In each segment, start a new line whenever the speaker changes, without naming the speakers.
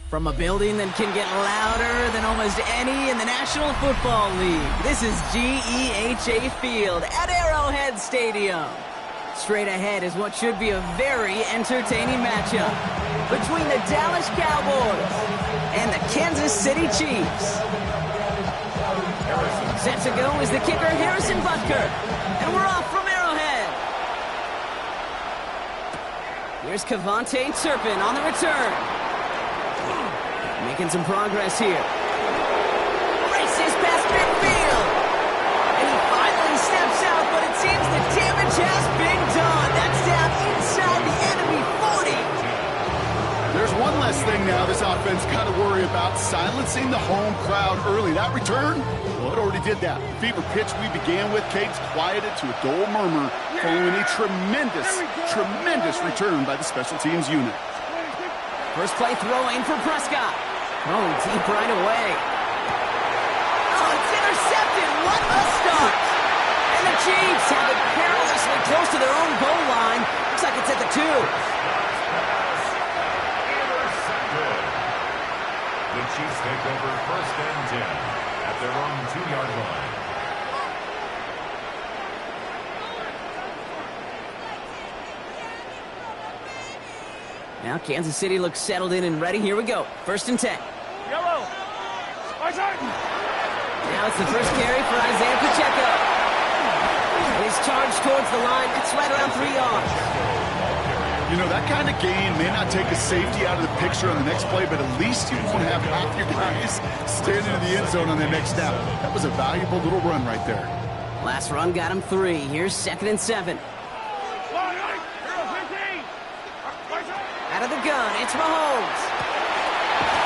From a building that can get louder than almost any in the National Football League, this is GEHA Field at Arrowhead Stadium. Straight ahead is what should be a very entertaining matchup between the Dallas Cowboys and the Kansas City Chiefs. Set to go is the kicker, Harrison Butker, and we're off from Arrowhead. Here's Kevontae Turpin on the return. Making some progress here. Races past midfield. And he finally steps out, but it seems the damage has been done. That's down inside the enemy 40.
There's one less thing now this offense got to worry about, silencing the home crowd early. That return, well, it already did that. The fever pitch we began with, Kate's quieted to a dull murmur following a tremendous return by the special teams unit.
First play throwing for Prescott. Throwing deep right away. Oh, it's intercepted. What a start. And the Chiefs have it perilously close to their own goal line. Looks like it's at the 2.
The Chiefs take over 1st and 10 at their own 2-yard line.
Now Kansas City looks settled in and ready. Here we go. 1st and 10.
Yellow.
Now it's the first carry for Isaiah Pacheco. He's charged towards the line. It's right around 3 yards.
You know, that kind of gain may not take a safety out of the picture on the next play, but at least you won't have half your guys standing in the end zone on the next snap. That was a valuable little run right there.
Last run got him 3. Here's 2nd and 7. Out of the gun, it's Mahomes.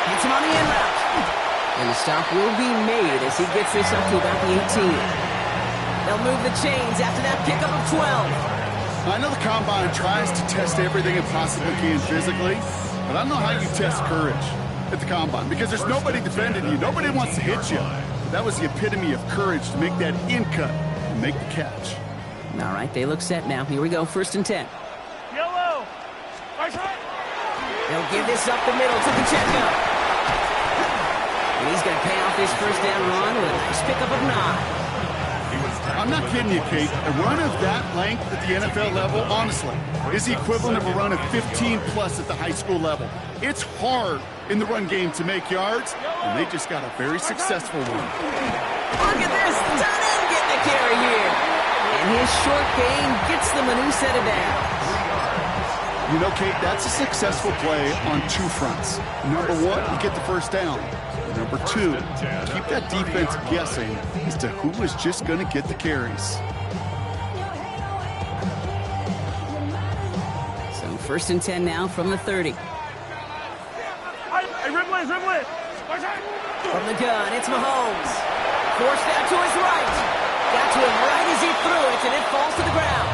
Hits him on the end route. And the stop will be made as he gets this up to about the 18. They'll move the chains after that pickup of 12.
I know the Combine tries to test everything it possibly can physically, but I don't know how you test courage at the Combine because there's nobody defending you. Nobody wants to hit you. But that was the epitome of courage to make that in cut and make the catch.
All right, they look set now. Here we go, 1st and 10.
Yellow.
They'll give this up the middle to Pacheco. And he's going to pay off this first down run with a nice pickup of 9.
I'm not kidding you, Kate. A run of that length at the NFL level, honestly, is the equivalent of a run of 15-plus at the high school level. It's hard in the run game to make yards, and they just got a very successful one.
Look at this. The tight end getting the carry here. And his short gain gets them a new set of downs.
You know, Kate, that's a successful play on 2 fronts. Number 1, you get the first down. Number 2, keep that defense guessing as to who is just going to get the carries.
So 1st and 10 now from the 30.
Hey, Rimley.
From the gun, it's Mahomes. Forced out to his right. Got to him right as he threw it, and it falls to the ground.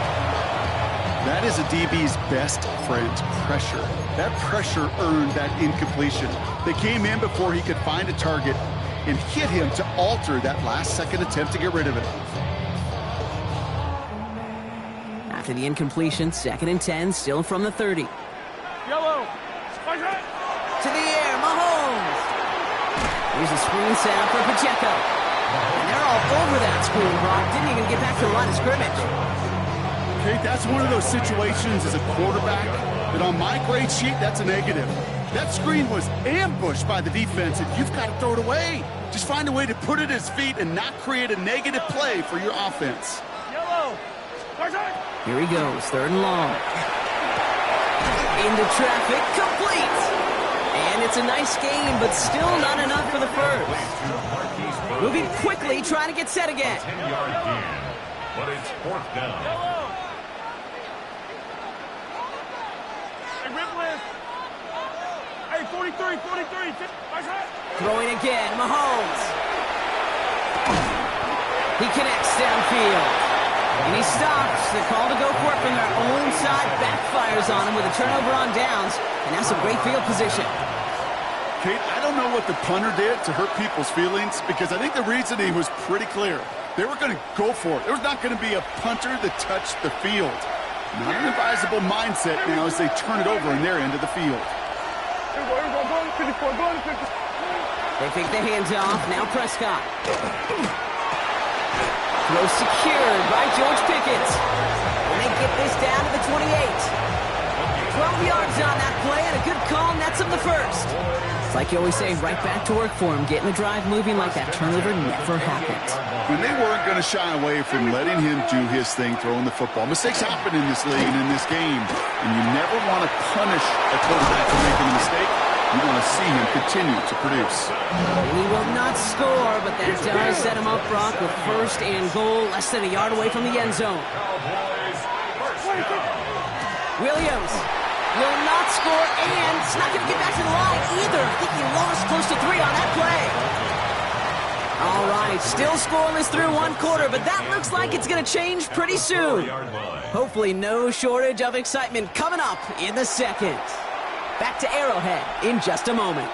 That is a DB's best friend, pressure. That pressure earned that incompletion. They came in before he could find a target and hit him to alter that last-second attempt to get rid of it.
After the incompletion, 2nd and 10, still from the 30.
Yellow.
To the air, Mahomes. Here's a screen set up for Pacheco. And they're all over that screen, Brock. Didn't even get back to the line of scrimmage.
Okay, that's one of those situations as a quarterback that on my grade sheet, that's a negative. That screen was ambushed by the defense, and you've got to throw it away. Just find a way to put it at his feet and not create a negative play for your offense.
Yellow.
Here he goes, 3rd and long. Into traffic, complete. And it's a nice game, but still not enough for the first. Moving quickly, trying to get set again.
10-yard gain, but it's 4th down.
Hey, Rimley. Hey, 43.
Throwing again, Mahomes. He connects downfield. And he stops. The call to go for it from their own side backfires on him with a turnover on downs. And that's some great field position.
Kate, I don't know what the punter did to hurt people's feelings because I think the reasoning was pretty clear. They were going to go for it. There was not going to be a punter that touched the field. Not an advisable mindset now as they turn it over in their end of the field.
Here we go. 54, go to 50.
They take the hands off. Now Prescott. Throw secured by George Pickens. And they get this down to the 28. 12 yards on that play, and a good call nets him the first. It's like you always say, right back to work for him, getting the drive moving like that turnover never happened.
When they weren't going to shy away from letting him do his thing, throwing the football. Mistakes happen in this league and in this game, and you never want to punish a quarterback for making a mistake. You want to see him continue to produce.
And he will not score, but that does set him up, Brock, with first and goal, less than a yard away from the end zone. Williams will not score, and it's not going to get back to the line either. I think he lost close to 3 on that play. All right, still scoreless through one quarter, but that looks like it's going to change pretty soon. Hopefully no shortage of excitement coming up in the second. Back to Arrowhead in just a moment.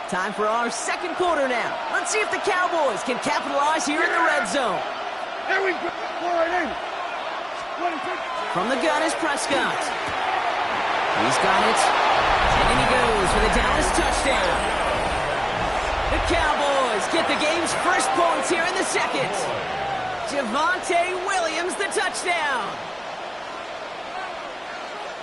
Time for our second quarter now. Let's see if the Cowboys can capitalize here in the red zone.
There we go. All right, in.
From the gun is Prescott. He's got it. And he goes for the Dallas touchdown. The Cowboys get the game's first points here in the second. Javonte Williams, the touchdown.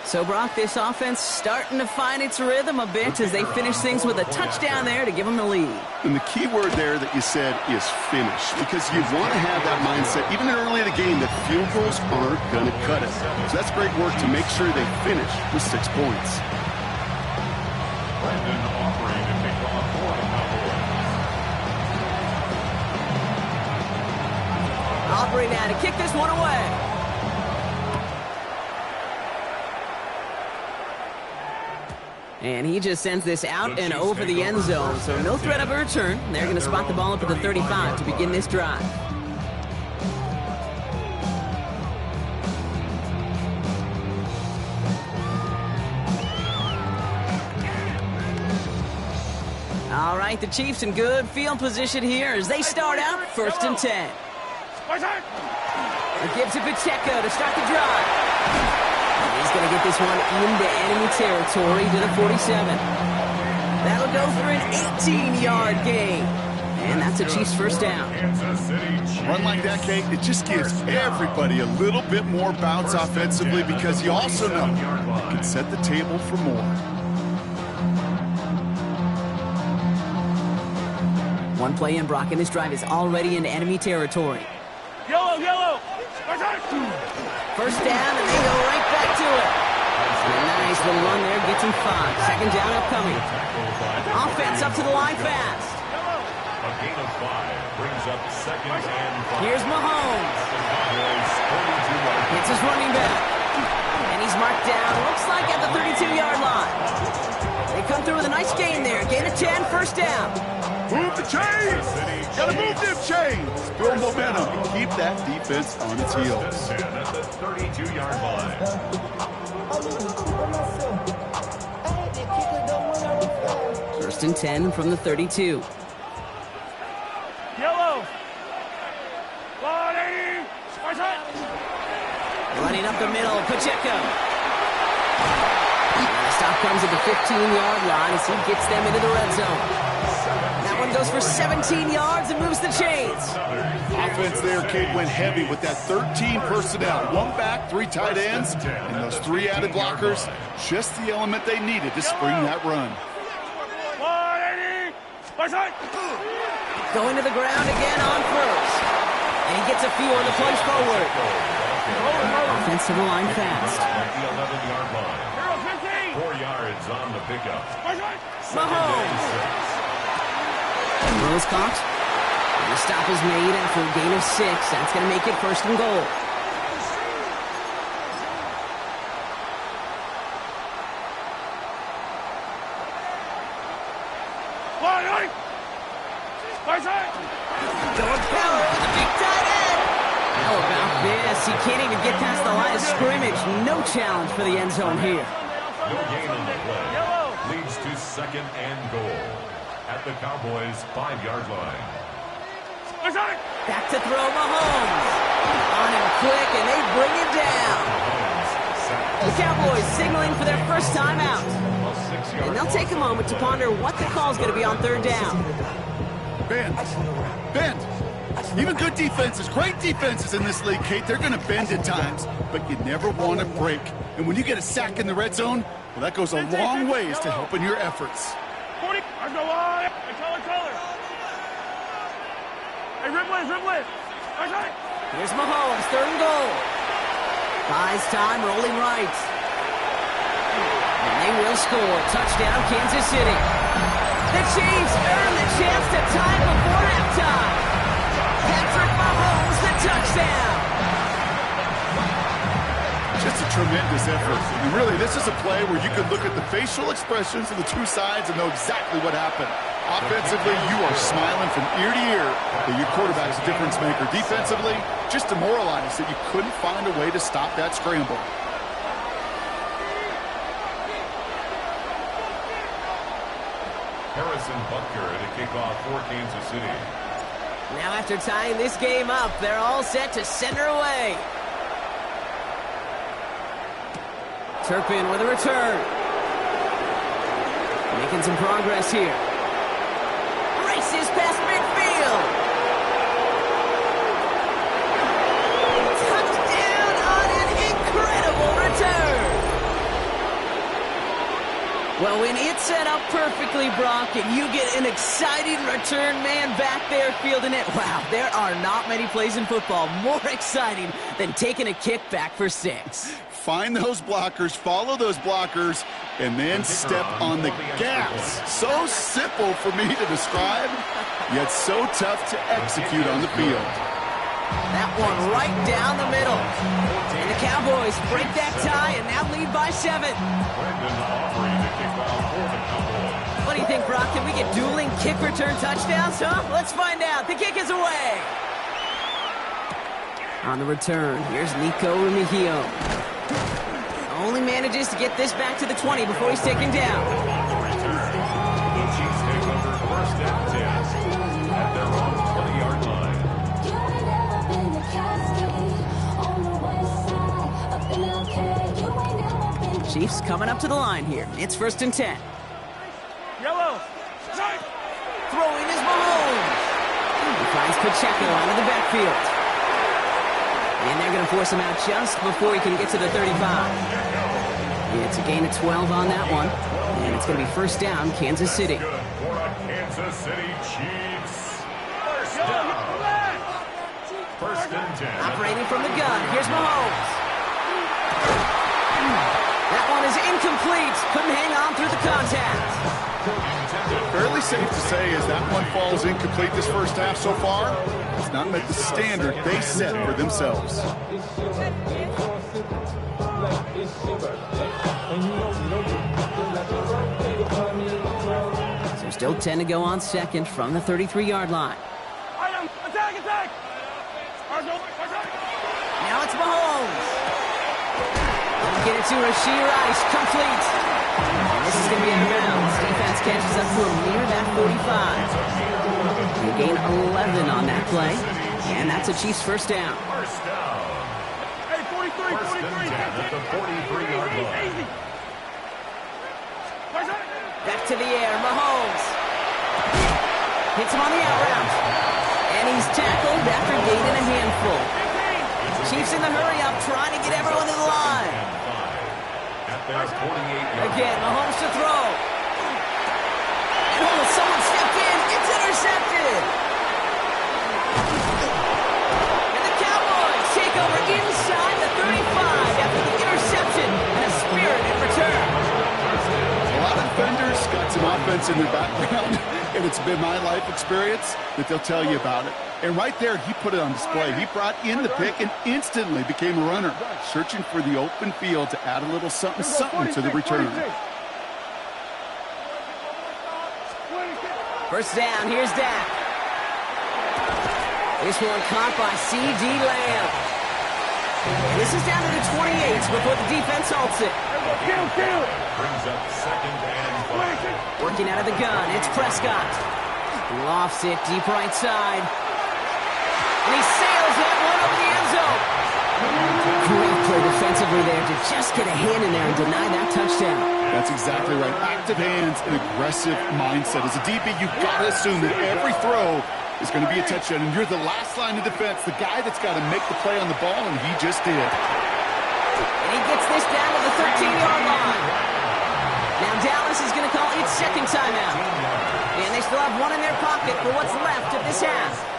So, Brock, this offense starting to find its rhythm a bit as they finish things with a touchdown there to give them the lead.
And the key word there that you said is finish, because you want to have that mindset, even early in the game, that field goals aren't going to cut it. So that's great work to make sure they finish with 6 points.
Brandon offering to kick off for the Cowboys.
Aubrey now to kick this one away. And he just sends this out and over the end zone, so no threat of a return. They're going to spot the ball up at the 35 to begin this drive. All right, the Chiefs in good field position here as they start out first and 10. It gives it Pacheco to start the drive. He's going to get this one into enemy territory to the 47. That'll go for an 18-yard gain. And that's a Chiefs first down.
Run like that, Kate, it just gives everybody a little bit more bounce offensively because you also know you can set the table for more.
One play in, Brock, and this drive is already into enemy territory.
Yellow, yellow.
First down, and they go right back to it. And a nice little run there, gets him 5. Second down upcoming. Offense up to the line fast.
A gain of 5 brings up second and 5.
Here's Mahomes. Hits his running back. And he's marked down, looks like at the 32-yard line. They come through with a nice gain there. Gain of 10, first down.
Move the chains! Gotta move them chains! Build momentum and keep that defense on its heels.
At the 32-yard line.
First and 10 from the 32.
Yellow.
Running up the middle, Pacheco. And the stop comes at the 15-yard line as he gets them into the red zone. That one goes for 17 yards and moves the chains.
Offense there, Kate, went heavy with that 13 personnel. 1 back, 3 tight ends, and those 3 added blockers. Just the element they needed to spring that run.
Going to the ground again on first. And he gets a few on the plunge forward. Offensive line fast.
At the 11-yard line. 4 yards on the pickup.
Mahomes. Throws caught. And the stop is made after a gain of 6. That's going to make it first and goal. Going power with the big tight end. How about this? He can't even get past the line of scrimmage. No challenge for the end zone here.
No gain on the play. Leads to second and goal. At the Cowboys' 5-yard line.
Back to throw Mahomes. On him quick, and they bring him down. The Cowboys signaling for their first time out. And they'll take a moment to ponder what the call is going to be on third down.
Bend. Bend. Even good defenses, great defenses in this league, Kate, they're going to bend at times, but you never want to break. And when you get a sack in the red zone, well, that goes a long ways to helping your efforts.
40. I go on. Hey, color. Hey, rib.
Here's Mahomes, third and goal. Buys time, rolling right. And they will score. Touchdown, Kansas City. The Chiefs earn the chance to tie before halftime. Patrick Mahomes, the touchdown.
Just a tremendous effort. And really, this is a play where you can look at the facial expressions of the two sides and know exactly what happened. Offensively, you are smiling from ear to ear that your quarterback's a difference maker. Defensively, just demoralized that you couldn't find a way to stop that scramble.
Harrison Butker at a kickoff for Kansas City.
Now after tying this game up, they're all set to center away. Turpin with a return. Making some progress here. Races past midfield. Touchdown on an incredible return. Well, when it's set up perfectly, Brock, and you get an exciting return man back there fielding it, wow, there are not many plays in football more exciting than taking a kick back for 6.
Find those blockers, follow those blockers, and then step on the gas. So simple for me to describe, yet so tough to execute on the field.
That one right down the middle. And the Cowboys break that tie and now lead by 7.
Brendan Aubrey to kick off for the Cowboys.
What do you think, Brock? Can we get dueling kick return touchdowns, huh? Let's find out. The kick is away. On the return, here's Nico Remigio. Only manages to get this back to the 20 before he's taken down.
The Chiefs take over first and 10 at their own 20-yard line.
Chiefs coming up to the line here. It's first and 10.
Yellow.
Throwing is Mahomes. He finds Pacheco out of the backfield. And they're going to force him out just before he can get to the 35. It's a gain of 12 on that one. And it's going to be first down, Kansas City.
Good for a Kansas City Chiefs. First down. First and 10.
Operating from the gun. Here's Mahomes. That one is incomplete. Couldn't hang on through the contact.
Fairly safe to say as that one falls incomplete this first half so far, it's not met the standard they set for themselves.
So still 10 to go on second from the 33-yard line.
Attack!
Now it's Mahomes. Get it to Rashee Rice, complete. And this is going to be out of bounds. Defense catches up to him near that 45. They gain 11 on that play, and that's a Chiefs first down.
First down.
Hey, 43.
First and 10 at the 43-yard line.
Easy.
Back to the air, Mahomes. Hits him on the out route. And he's tackled after gaining a handful. Chiefs in the hurry-up, trying to get everyone to the line.
At their 48-yard
Again, Mahomes to throw. And someone stepped in. It's intercepted. And the Cowboys take over inside the 35 after the interception and a spirited return.
A lot of defenders got some offense in their background, and it's been my life experience that they'll tell you about it. And right there, he put it on display. He brought in the pick and instantly became a runner, searching for the open field to add a little something to the return.
First down, here's Dak. This one caught by C.D. Lamb. And this is down to the 28 before the defense halts it.
brings up second and 5.
Working out of the gun, it's Prescott. Lofts it deep right side. And he sails that one over the end zone. Great play defensively delivery there to just get a hand in there and deny that touchdown.
That's exactly right. Active hands and aggressive mindset. As a DB, you've got to assume that every throw is going to be a touchdown, and you're the last line of defense, the guy that's got to make the play on the ball, and he just did.
And he gets this down to the 13-yard line. Now Dallas is going to call its second timeout. And they still have one in their pocket for what's left of this half.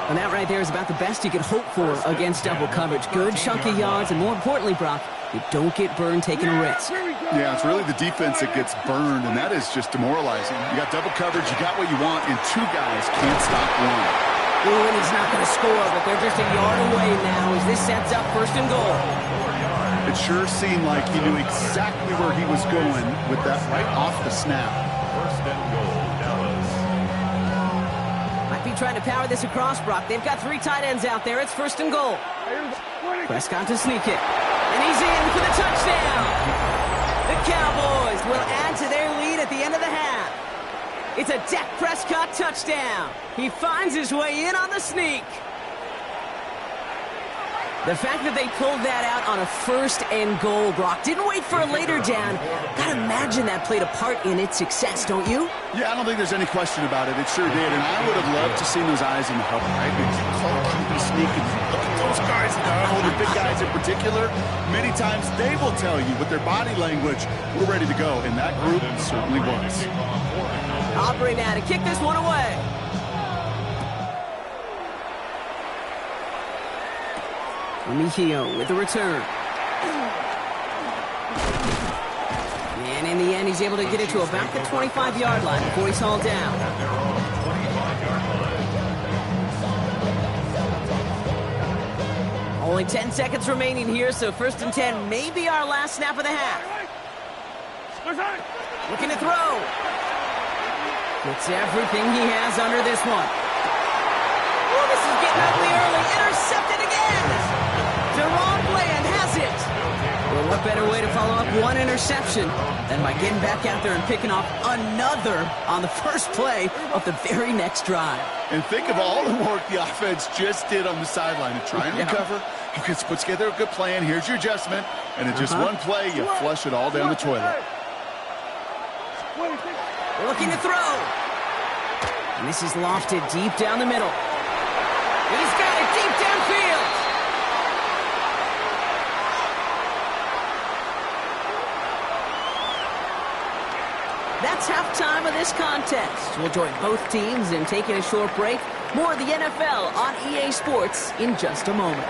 And that right there is about the best you could hope for against double coverage. Good chunky yards, and more importantly, Brock, you don't get burned taking a risk.
Yeah, it's really the defense that gets burned, and that is just demoralizing. You got double coverage, you got what you want, and two guys can't stop one.
Ooh, and he's not going to score, but they're just a yard away now as this sets up first and goal.
It sure seemed like he knew exactly where he was going with that right off the snap.
First and goal, Dallas.
Might be trying to power this across, Brock. They've got three tight ends out there. It's first and goal. Prescott to sneak it. And he's in for the touchdown. The Cowboys will add to their lead at the end of the half. It's a Dak Prescott touchdown. He finds his way in on the sneak. The fact that they pulled that out on a first and goal, Brock, didn't wait for a later down. Gotta imagine that played a part in its success, don't you?
Yeah, I don't think there's any question about it. It sure did, and I would have loved to see those eyes in the huddle, right? They call it QB sneak, and look at those guys in the huddle, the big guys in particular. Many times they will tell you with their body language, we're ready to go, and that group certainly was.
Aubrey now to kick this one away. Mejio with the return. And in the end, he's able to get it to about the 25-yard line before he's hauled down. Only 10 seconds remaining here, so first and 10 may be our last snap of the half. Looking to throw. Gets everything he has under this one. Oh, this is getting ugly early. Intercepted again. Deron Bland has it. Well, what better way to follow up one interception than by getting back out there and picking off another on the first play of the very next drive.
And think of all the work the offense just did on the sideline to try and recover. You can put together a good plan. Here's your adjustment. And in just one play, you flush it all down the toilet.
Looking to throw. And this is lofted deep down the middle. He's got it deep downfield. That's halftime of this contest. We'll join both teams in taking a short break. More of the NFL on EA Sports in just a moment.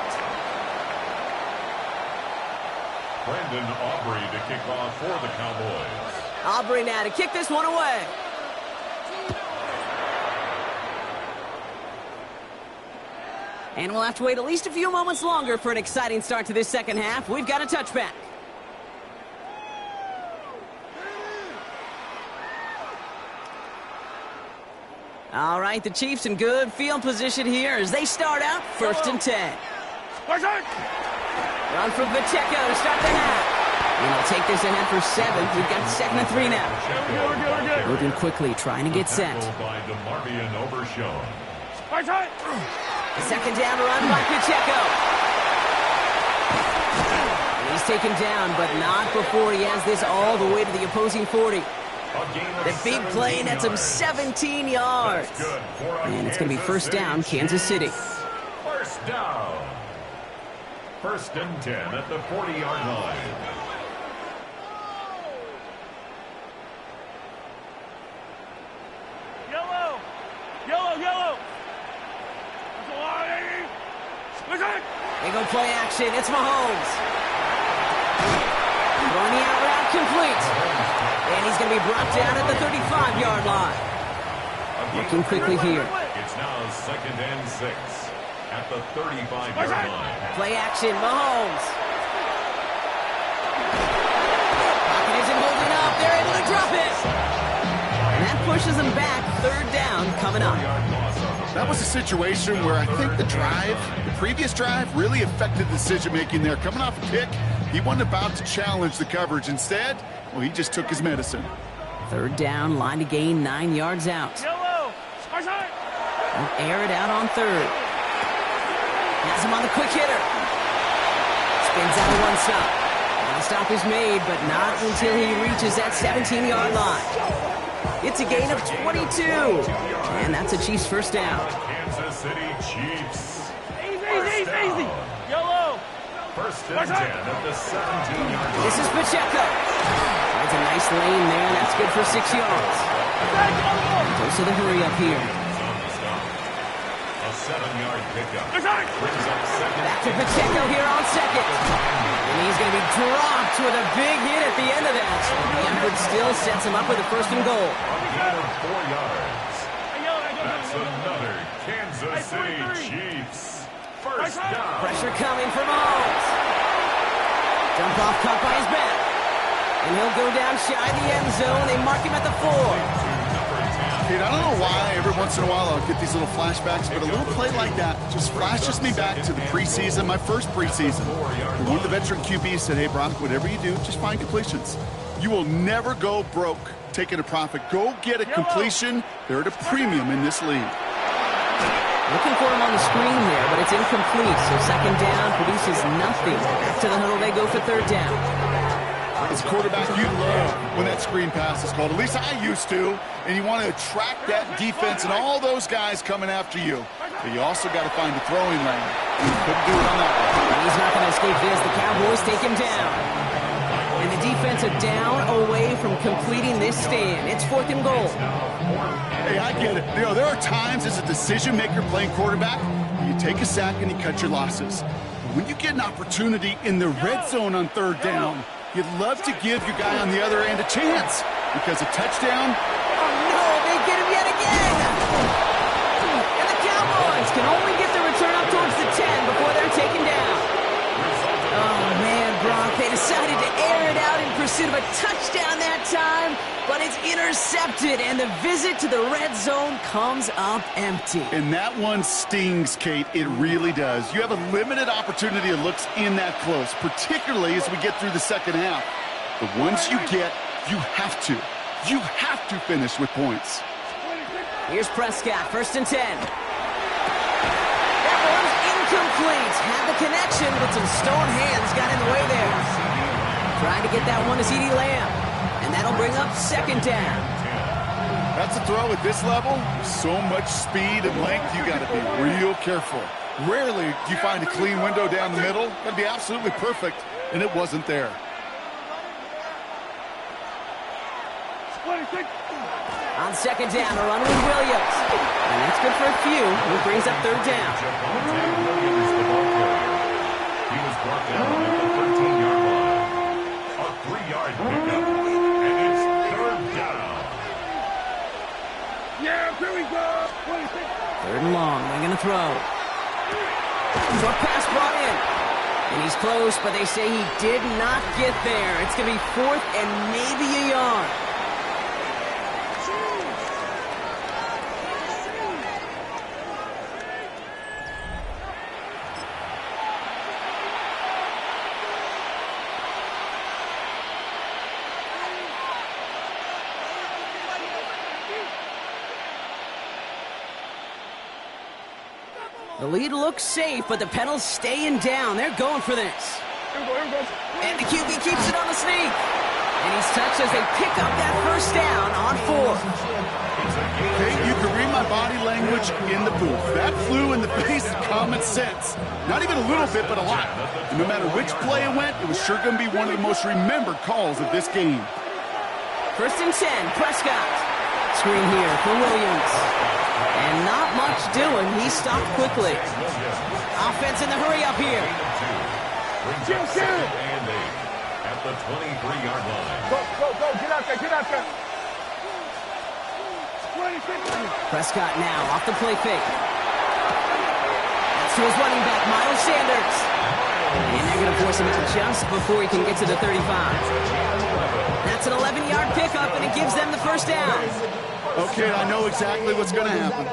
Brandon Aubrey to kick off for the Cowboys.
Aubrey now to kick this one away. And we'll have to wait at least a few moments longer for an exciting start to this second half. We've got a touchback. All right, the Chiefs in good field position here as they start out first and 10. Run from Pacheco to start the half. And they'll take this ahead for 7. We've got 2nd and 3 now. Moving quickly, trying to get set.
By DeMarvion Overshown.
Second down run by Pacheco. He's taken down, but not before he has this all the way to the opposing 40. The big play nets him 17 yards. And it's going to be first down, Kansas City.
First down. First and 10 at the 40-yard line.
Yellow! Yellow, yellow!
They go play action. It's Mahomes. Throwing the out route complete. And he's going to be brought down at the 35-yard line. Looking quickly here.
It's now 2nd and 6 at the 35-yard line.
Play action, Mahomes. Pocket isn't holding up. They're able to drop it. And that pushes them back. 3rd down coming up.
That was a situation where I think the previous drive, really affected the decision-making there. Coming off a pick, he wasn't about to challenge the coverage. Instead, well, he just took his medicine.
3rd down, line to gain 9 yards out.
Yellow!
And air it out on 3rd. Has him on the quick hitter. Spins out of one stop. And the stop is made, but not until he reaches that 17-yard line. It's a gain of 22. And that's a Chiefs first down.
Kansas City Chiefs.
Easy. Yellow.
First and 10 at the 17-yard line.
This is Pacheco. It's a nice lane there, and that's good for 6 yards. Goes to the hurry up here.
On the stop. A 7-yard pickup. Brings up second.
Back to Pacheco here on second. And he's going to be dropped with a big hit at the end of that. The effort still sets him up with a first and goal.
A gain of 4 yards. That's another Kansas City Chiefs. First down.
Pressure coming from Mahomes. Jump off caught by his back. And he'll go down shy of the end zone. They mark him at the 4.
Kate, I don't know why every once in a while I'll get these little flashbacks, but a little play like that just flashes me back to the preseason, my first preseason. One of the veteran QBs said, hey, Brock, whatever you do, just find completions. You will never go broke taking a profit. Go get a completion. They're at a premium in this league.
Looking for him on the screen here, but it's incomplete. So second down produces nothing. Back to the huddle they go for third down.
As a quarterback, you love when that screen pass is called. At least I used to. And you want to attract that defense and all those guys coming after you. But you also got to find a throwing lane. You couldn't do it on that one.
And he's not going to escape this. The Cowboys take him down. And the defensive down away from completing this stand. It's fourth and goal.
Hey, I get it. You know, there are times as a decision maker playing quarterback, you take a sack and you cut your losses. But when you get an opportunity in the red zone on third down, you'd love to give your guy on the other end a chance. Because a touchdown...
Oh, no, they get him yet again. And the Cowboys can only get the return up towards the 10 before they're taken down. Oh, man, Brock, they decided to air it out in pursuit of a touchdown that time, but it's intercepted, and the visit to the red zone comes up empty.
And that one stings, Kate. It really does. You have a limited opportunity of looks in that close, particularly as we get through the second half. But once you get, you have to finish with points.
Here's Prescott, first and 10. That one's incomplete. Had the connection, but some stone hands got in the way there. Trying to get that one to CeeDee Lamb. And that'll bring up second down.
That's a throw at this level. So much speed and length, you got to be real careful. Rarely do you find a clean window down the middle. That'd be absolutely perfect, and it wasn't there.
On second down, a run with Williams. And that's good for a few, who brings up third down.
He was brought down at the 13-yard line. A 3-yard pickup, and it's third down.
Yeah, here we go.
Third and long, they're going to throw. Short pass brought in. And he's close, but they say he did not get there. It's going to be fourth and maybe a yard. The lead looks safe, but the pedals staying down. They're going for this. And the QB keeps it on the sneak. And he's touched as they pick up that first down on 4.
Okay, you can read my body language in the booth. That flew in the face of common sense. Not even a little bit, but a lot. And no matter which play it went, it was sure going to be one of the most remembered calls of this game.
First and 10, Prescott. Screen here for Williams. And not much doing. He stopped quickly. Offense in the hurry up here.
Brings up second and 8 at the 23-yard line.
Go. Get out there.
Prescott now off the play fake. That's to his running back, Miles Sanders. And they're going to force him to just before he can get to the 35. That's an 11-yard pickup, and it gives them the first down.
Okay, I know exactly what's going to happen.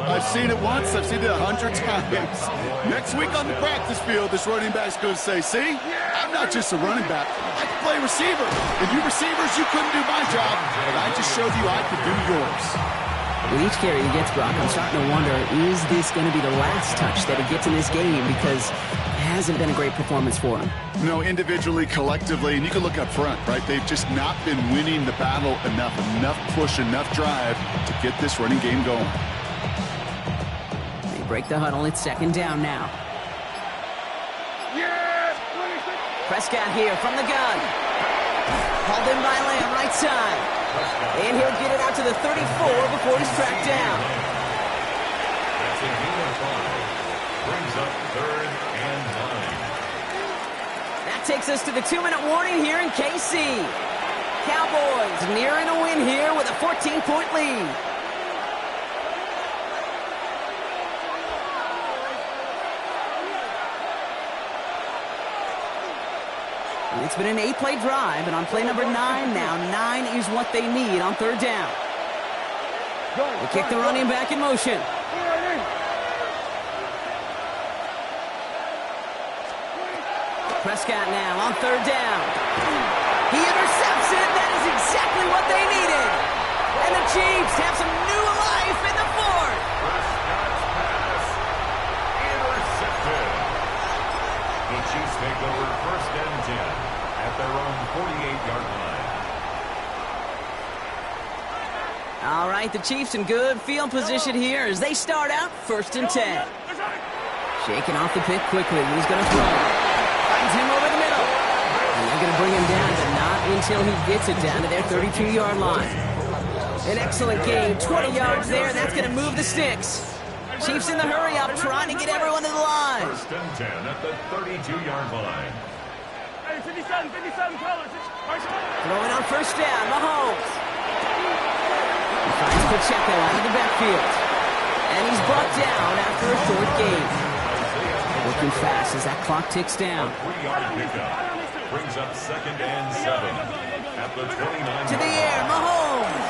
I've seen it once. I've seen it 100 times. Next week on the practice field, this running back's going to say, see, I'm not just a running back. I can play receiver. And you receivers, you couldn't do my job, but I just showed you I could do yours.
With each carry he gets, Brock, I'm starting to wonder, is this going to be the last touch that he gets in this game? Because hasn't been a great performance for him.
No, individually, collectively, and you can look up front, right? They've just not been winning the battle enough push, enough drive to get this running game going.
They break the huddle. It's second down now. Prescott here from the gun. Hauled in by Lamb, right side. And he'll get it out to the 34 before he's tracked down.
That's a gain of 5. Brings up 3rd and 9.
That takes us to the 2-minute warning here in KC. Cowboys nearing a win here with a 14-point lead. It's been an 8-play drive, and on play number 9 now, 9 is what they need on third down. They kick the running back in motion. Prescott now on third down. He intercepts it. That is exactly what they needed. And the Chiefs have some new life in the fourth.
Prescott's pass intercepted. The Chiefs take over 1st and 10 at their own 48-yard line.
All right, the Chiefs in good field position here as they start out 1st and 10. Shaking off the pick quickly. He's going to throw. Finds him over the middle. And they're going to bring him down, but not until he gets it down to their 32-yard line. An excellent game. 20 yards there. That's going to move the sticks. Chiefs in the hurry-up, trying to get everyone to the line.
1st and 10 at the 32-yard line.
57 colors.
Throwing on 1st down, Mahomes. He finds Pacheco out of the backfield. And he's brought down after a short gain. Working fast as that clock ticks down.
3-yard pickup. Brings up 2nd and 7 at the 29.
To the air, Mahomes.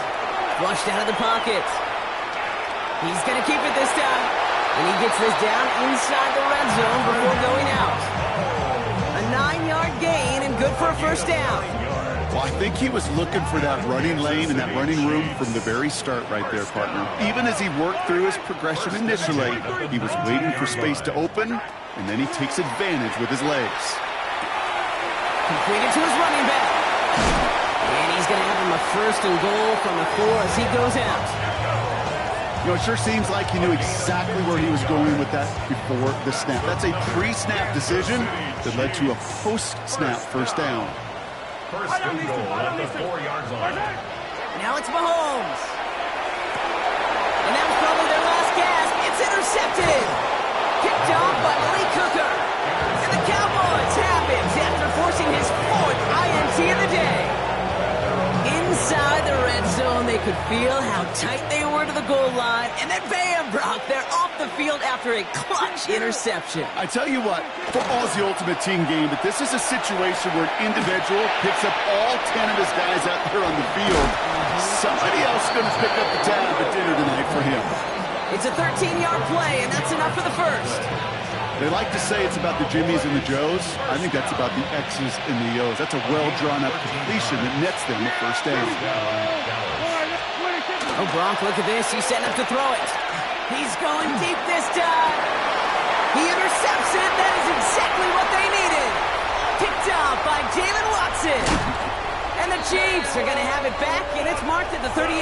Flushed out of the pocket. He's going to keep it this time. And he gets this down inside the red zone before going out. A 9-yard gain and good for a 1st down.
Well, I think he was looking for that running lane and that running room from the very start right there, partner. Even as he worked through his progression initially, he was waiting for space to open, and then he takes advantage with his legs.
Completed to his running back. And he's going to have him a 1st and goal from the 4 as he goes out.
You know, it sure seems like he knew exactly where he was going with that before the snap. That's a pre-snap decision that led to a post-snap 1st down.
1st and goal at the 4-yard line.
Now it's Mahomes. And that was probably their last gasp. It's intercepted. Picked off by Malik Hooker. And the Cowboys have it after forcing his 4th INT of the day. Inside the red zone, they could feel how tight they were to the goal line. And then bam, Brock, they're off the field after a clutch interception.
I tell you what, football is the ultimate team game, but this is a situation where an individual picks up all 10 of his guys out there on the field. Somebody else is going to pick up the tab at dinner tonight for him.
It's a 13-yard play, and that's enough for the 1st.
They like to say it's about the Jimmies and the Joes. I think that's about the X's and the O's. That's a well-drawn-up completion that nets them the 1st down.
Oh, Gronk, look at this. He's setting up to throw it. He's going deep this time. He intercepts it. That is exactly what they needed. Picked off by Jalen Watson. And the Chiefs are going to have it back, and it's marked at the 38.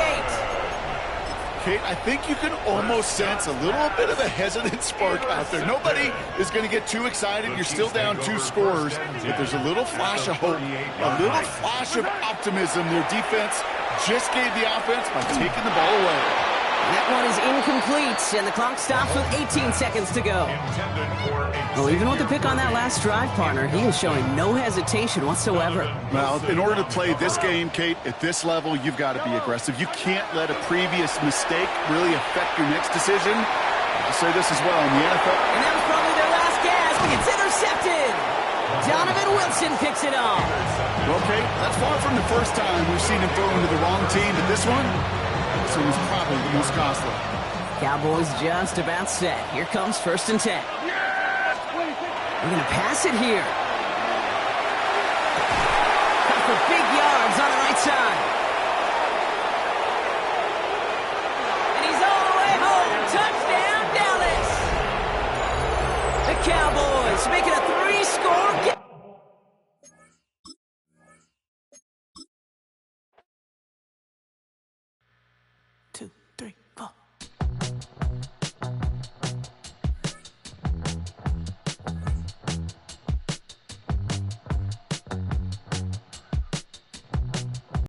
Kate, I think you can almost sense a little bit of a hesitant spark out there. Nobody is going to get too excited. You're still down 2 scores, but there's a little flash of hope, a little flash of optimism. Their defense just gave the offense by taking the ball away.
That one is incomplete, and the clock stops with 18 seconds to go. Well, even with the pick on that last drive, partner, he is showing no hesitation whatsoever.
Well, in order to play this game, Kate, at this level, you've got to be aggressive. You can't let a previous mistake really affect your next decision. I'll say this as well in the NFL.
And that was probably their last gasp. It's intercepted. Donovan Wilson picks it off.
Well, Kate, that's far from the first time we've seen him throw into the wrong team, but this one was probably the most costly.
Cowboys just about set. Here comes 1st and 10. They're going to pass it here. Cut for big yards on the right side. And he's all the way home. Touchdown, Dallas. The Cowboys points, make it a 3-score game.